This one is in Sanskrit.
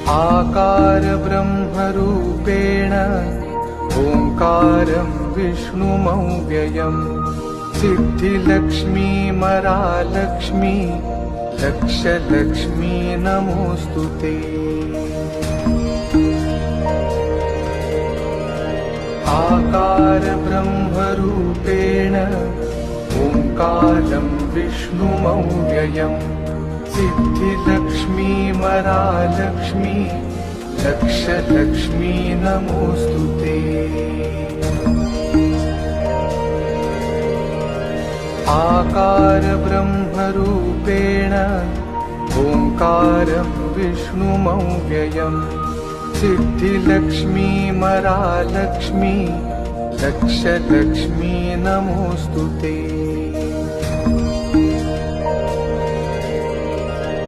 आकार ब्रह्मरूपेण ओंकारं विष्णुमव्ययम् सिद्धिलक्ष्मी मरालक्ष्मी लक्षलक्ष्मी नमोऽस्तुते। आकार ब्रह्मरूपेण ओंकारं विष्णुमव्ययम् सिद्धिलक्ष्मी मरालक्ष्मी लक्षलक्ष्मी नमोऽस्तुते। आकार ब्रह्मरूपेण ओंकारं विष्णुमव्ययम् सिद्धिलक्ष्मी मरालक्ष्मी लक्षलक्ष्मी नमोऽस्तुते।